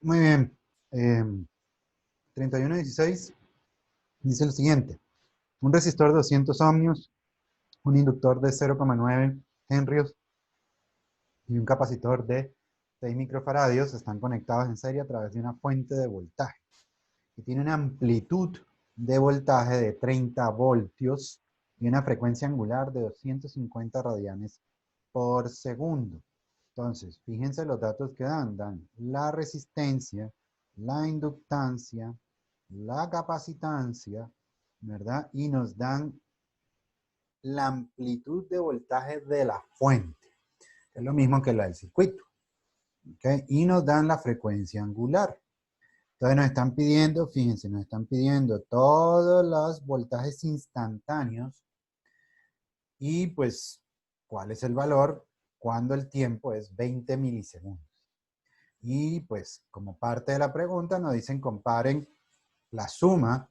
Muy bien. 3116 dice lo siguiente. Un resistor de 200 ohmios, un inductor de 0,9 henrios y un capacitor de 6 microfaradios están conectados en serie a través de una fuente de voltaje que tiene una amplitud de voltaje de 30 voltios y una frecuencia angular de 250 radianes por segundo. Entonces, fíjense los datos que dan. Dan la resistencia, la inductancia, la capacitancia, ¿verdad? Y nos dan la amplitud de voltaje de la fuente, que es lo mismo que la del circuito. ¿Ok? Y nos dan la frecuencia angular. Entonces nos están pidiendo, fíjense, nos están pidiendo todos los voltajes instantáneos y pues, ¿cuál es el valor? Cuando el tiempo es 20 milisegundos. Y pues, como parte de la pregunta, nos dicen comparen la suma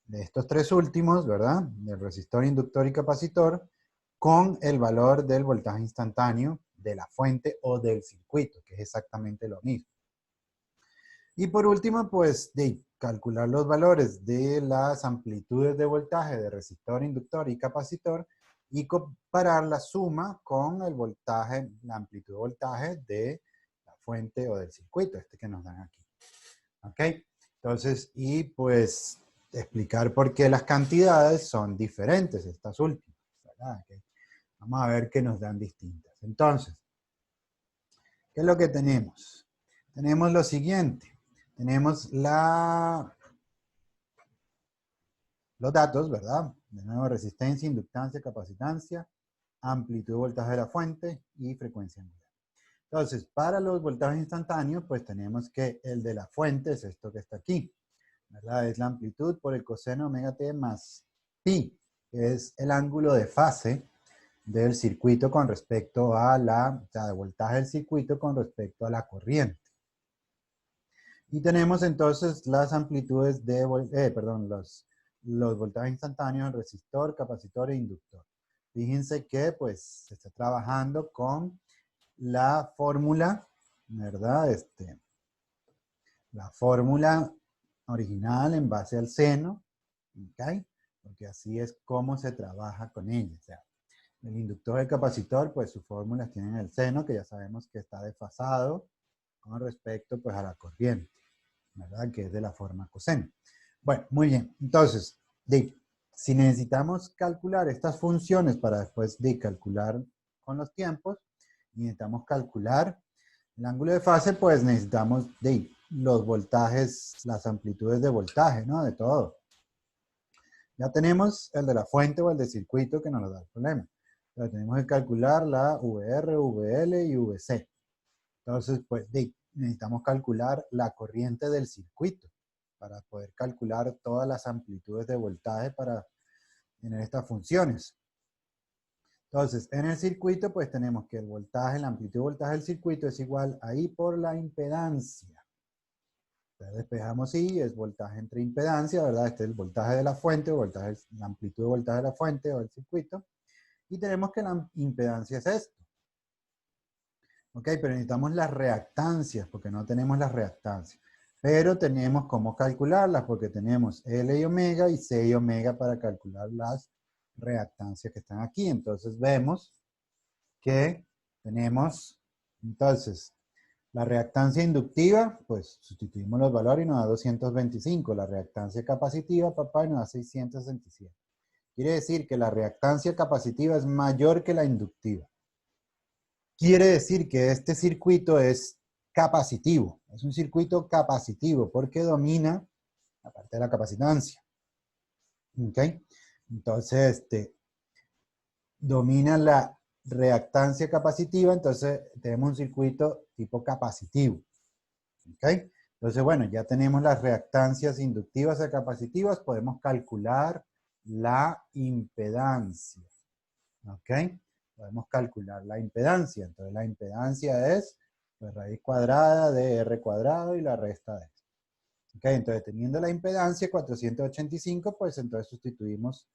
de estos tres últimos, ¿verdad? Del resistor, inductor y capacitor, con el valor del voltaje instantáneo de la fuente o del circuito, que es exactamente lo mismo. Y por último, pues, de calcular los valores de las amplitudes de voltaje de resistor, inductor y capacitor y comparar la suma con el voltaje, la amplitud de voltaje de la fuente o del circuito, este que nos dan aquí. ¿Ok? Entonces, y pues explicar por qué las cantidades son diferentes, estas últimas, ¿verdad? Okay. Vamos a ver qué nos dan distintas. Entonces, ¿qué es lo que tenemos? Tenemos lo siguiente. Tenemos los datos, ¿verdad? De nuevo, resistencia, inductancia, capacitancia, amplitud de voltaje de la fuente y frecuencia angular. Entonces, para los voltajes instantáneos, pues tenemos que el de la fuente es esto que está aquí, ¿verdad? Es la amplitud por el coseno omega t más pi, que es el ángulo de fase del circuito con respecto a o sea, de voltaje del circuito con respecto a la corriente. Y tenemos entonces las amplitudes de, perdón, los voltajes instantáneos en resistor, capacitor e inductor. Fíjense que pues se está trabajando con la fórmula, ¿verdad? La fórmula original en base al seno, ¿ok? Porque así es como se trabaja con ella. O sea, el inductor y el capacitor, pues sus fórmulas tienen el seno, que ya sabemos que está desfasado con respecto pues a la corriente, ¿verdad? Que es de la forma coseno. Bueno, muy bien. Entonces, si necesitamos calcular estas funciones para después de calcular con los tiempos, necesitamos calcular el ángulo de fase, pues necesitamos de los voltajes, las amplitudes de voltaje, ¿no? De todo. Ya tenemos el de la fuente o el de circuito que nos da el problema. Pero tenemos que calcular la VR, VL y VC. Entonces, pues necesitamos calcular la corriente del circuito para poder calcular todas las amplitudes de voltaje para tener estas funciones. Entonces, en el circuito, pues tenemos que el voltaje, la amplitud de voltaje del circuito es igual a I por la impedancia. Entonces, despejamos I, es voltaje entre impedancia, ¿verdad? Este es el voltaje de la fuente, o voltaje, la amplitud de voltaje de la fuente o del circuito. Y tenemos que la impedancia es esto. Ok, pero necesitamos las reactancias, porque no tenemos las reactancias. Pero tenemos cómo calcularlas, porque tenemos L y omega y C y omega para calcular las reactancias que están aquí. Entonces vemos que tenemos, entonces, la reactancia inductiva, pues sustituimos los valores y nos da 225. La reactancia capacitiva, papá, y nos da 667. Quiere decir que la reactancia capacitiva es mayor que la inductiva. Quiere decir que este circuito es capacitivo. Es un circuito capacitivo porque domina la parte de la capacitancia. ¿Ok? Entonces, domina la reactancia capacitiva, entonces tenemos un circuito tipo capacitivo. ¿Ok? Entonces, bueno, ya tenemos las reactancias inductivas y capacitivas, podemos calcular la impedancia. ¿Ok? Podemos calcular la impedancia. Entonces, la impedancia es pues, raíz cuadrada de R cuadrado y la resta de esto. ¿Ok? Entonces, teniendo la impedancia 485, pues entonces sustituimos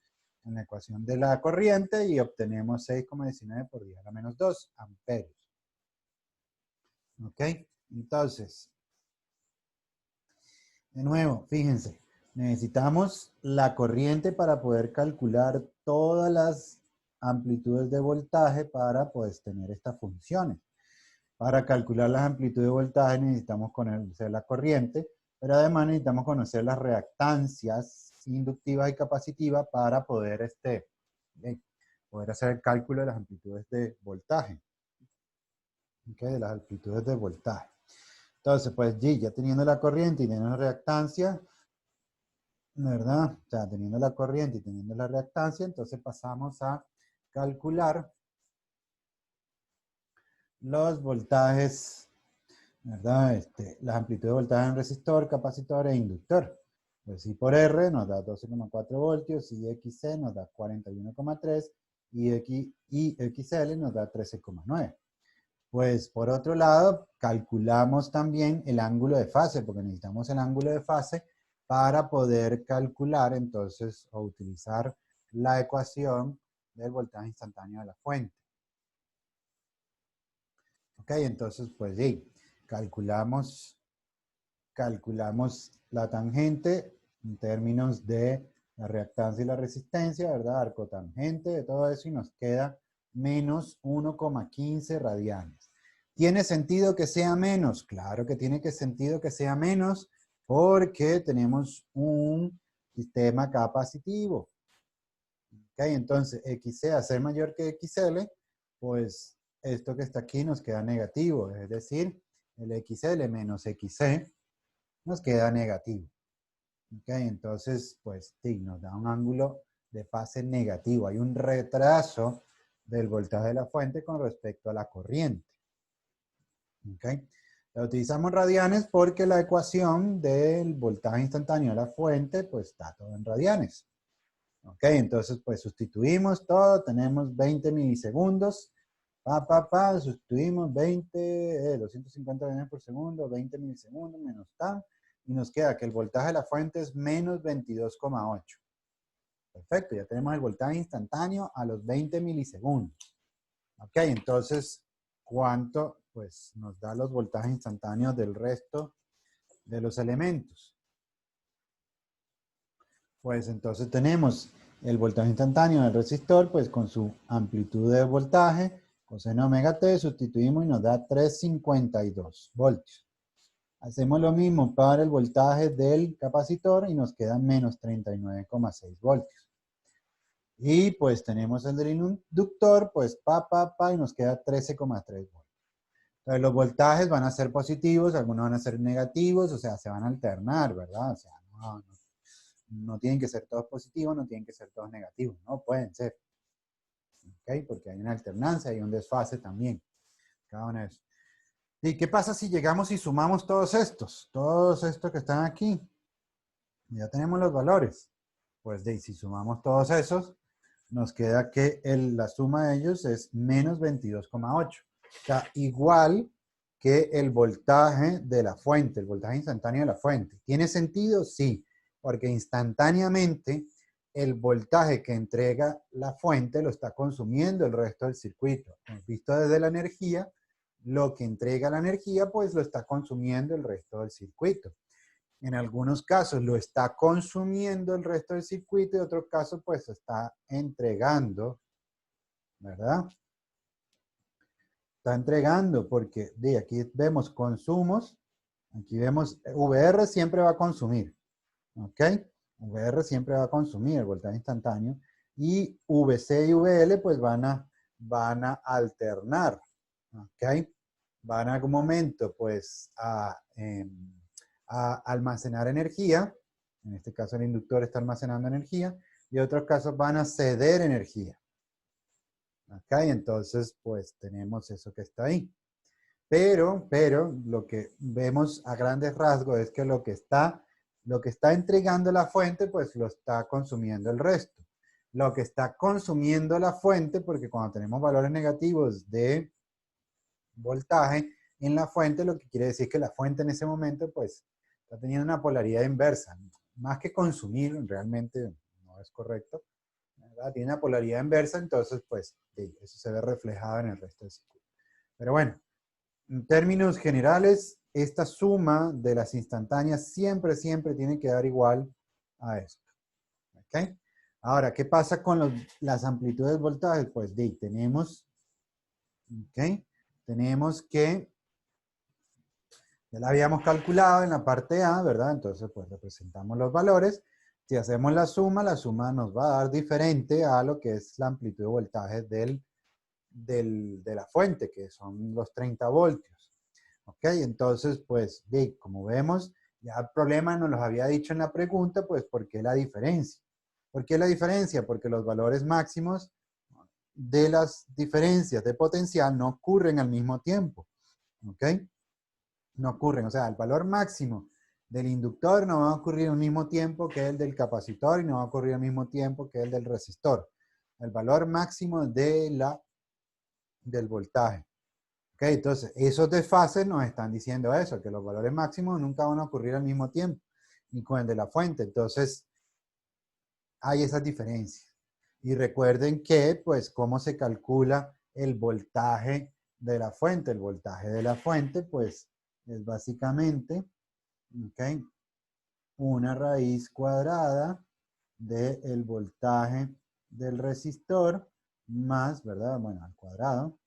en la ecuación de la corriente y obtenemos 6,19 por 10 a la menos 2 amperios. ¿Ok? Entonces, De nuevo, fíjense, necesitamos la corriente para poder calcular todas las amplitudes de voltaje para pues tener estas funciones. Para calcular las amplitudes de voltaje necesitamos conocer la corriente, pero además necesitamos conocer las reactancias inductivas y capacitivas para poder, poder hacer el cálculo de las amplitudes de voltaje. ¿Okay? De las amplitudes de voltaje. Entonces, pues ya teniendo la corriente y teniendo la reactancia, ¿verdad? O sea, teniendo la corriente y teniendo la reactancia, entonces pasamos a calcular los voltajes, ¿verdad? Las amplitudes de voltaje en resistor, capacitor e inductor. Pues I por R nos da 12,4 voltios, y XC nos da 41,3 y XL nos da 13,9. Pues por otro lado, calculamos también el ángulo de fase, porque necesitamos el ángulo de fase para poder calcular entonces o utilizar la ecuación del voltaje instantáneo de la fuente. Ok, entonces pues sí, calculamos la tangente en términos de la reactancia y la resistencia, ¿verdad? Arco tangente de todo eso y nos queda menos 1,15 radianes. ¿Tiene sentido que sea menos? Claro que tiene sentido que sea menos porque tenemos un sistema capacitivo. ¿Ok? Entonces, XC a ser mayor que XL, pues esto que está aquí nos queda negativo, es decir, el XL menos XC nos queda negativo. ¿Ok? Entonces, pues sí, nos da un ángulo de fase negativo. Hay un retraso del voltaje de la fuente con respecto a la corriente. ¿Ok? La utilizamos radianes porque la ecuación del voltaje instantáneo de la fuente, pues está todo en radianes. ¿Ok? Entonces, pues sustituimos todo, tenemos 20 milisegundos. Sustituimos 250 radianes por segundo, 20 milisegundos menos tan, y nos queda que el voltaje de la fuente es menos 22,8. Perfecto, ya tenemos el voltaje instantáneo a los 20 milisegundos. Ok, entonces, ¿cuánto pues nos da los voltajes instantáneos del resto de los elementos? Pues entonces tenemos el voltaje instantáneo del resistor, pues con su amplitud de voltaje, coseno omega t, sustituimos y nos da 352 voltios. Hacemos lo mismo para el voltaje del capacitor y nos queda menos 39,6 voltios. Y pues tenemos el del inductor, pues y nos queda 13,3 voltios. Entonces los voltajes van a ser positivos, algunos van a ser negativos, o sea, se van a alternar, ¿verdad? O sea, no tienen que ser todos positivos, no tienen que ser todos negativos, no pueden ser. ¿Ok? Porque hay una alternancia, hay un desfase también. Cada uno de esos. ¿Y qué pasa si llegamos y sumamos todos estos que están aquí? Ya tenemos los valores. Pues si sumamos todos esos, nos queda que la suma de ellos es menos 22,8. O sea, igual que el voltaje de la fuente, el voltaje instantáneo de la fuente. ¿Tiene sentido? Sí, porque instantáneamente el voltaje que entrega la fuente lo está consumiendo el resto del circuito. Hemos visto desde la energía, lo que entrega la energía, pues lo está consumiendo el resto del circuito. En algunos casos lo está consumiendo el resto del circuito y en otros casos pues está entregando, ¿verdad? Está entregando porque de aquí vemos consumos, aquí vemos VR siempre va a consumir, ¿ok? VR siempre va a consumir el voltaje instantáneo y VC y VL pues van a alternar, ¿ok? Van a algún momento pues a almacenar energía, en este caso el inductor está almacenando energía, y otros casos van a ceder energía. ¿Ok? Entonces, pues tenemos eso que está ahí. Pero lo que vemos a grandes rasgos es que lo que está entregando la fuente, pues lo está consumiendo el resto. Lo que está consumiendo la fuente, porque cuando tenemos valores negativos de voltaje en la fuente, lo que quiere decir que la fuente en ese momento, pues, está teniendo una polaridad inversa. Más que consumir, realmente no es correcto, ¿verdad? Tiene una polaridad inversa, entonces, pues, eso se ve reflejado en el resto del circuito. Pero bueno, en términos generales, esta suma de las instantáneas siempre, siempre tiene que dar igual a esto. ¿Ok? Ahora, ¿qué pasa con las amplitudes de voltaje? Pues tenemos, ¿ok? Tenemos que, ya la habíamos calculado en la parte A, ¿verdad? Entonces, pues representamos los valores. Si hacemos la suma nos va a dar diferente a lo que es la amplitud de voltaje de la fuente, que son los 30 voltios. ¿Ok? Entonces, pues, como vemos, ya el problema nos los había dicho en la pregunta, pues, ¿por qué la diferencia? ¿Por qué la diferencia? Porque los valores máximos de las diferencias de potencial no ocurren al mismo tiempo. ¿Ok? No ocurren. O sea, el valor máximo del inductor no va a ocurrir al mismo tiempo que el del capacitor y no va a ocurrir al mismo tiempo que el del resistor. El valor máximo del voltaje. ¿Ok? Entonces, esos desfases nos están diciendo eso, que los valores máximos nunca van a ocurrir al mismo tiempo, ni con el de la fuente. Entonces, hay esas diferencias. Y recuerden que, pues, cómo se calcula el voltaje de la fuente. El voltaje de la fuente, pues, es básicamente, ¿ok? Una raíz cuadrada del voltaje del resistor más, ¿verdad? Bueno, al cuadrado,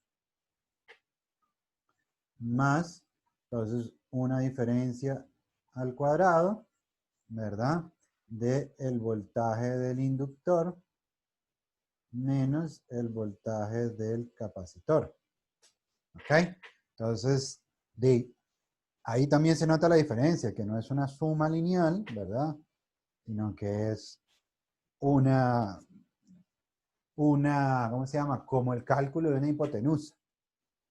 más, entonces, una diferencia al cuadrado, ¿verdad? Del voltaje del inductor menos el voltaje del capacitor. ¿Ok? Entonces, ahí también se nota la diferencia, que no es una suma lineal, ¿verdad? Sino que es ¿cómo se llama? Como el cálculo de una hipotenusa.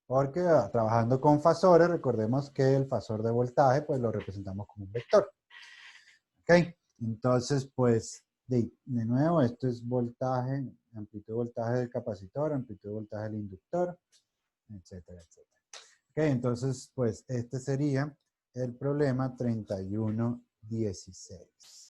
Porque trabajando con fasores, recordemos que el fasor de voltaje, pues lo representamos como un vector. ¿Ok? Entonces, pues, de nuevo, esto es voltaje, amplitud de voltaje del capacitor, amplitud de voltaje del inductor, etcétera, etcétera. Ok, entonces, pues, este sería el problema 3116.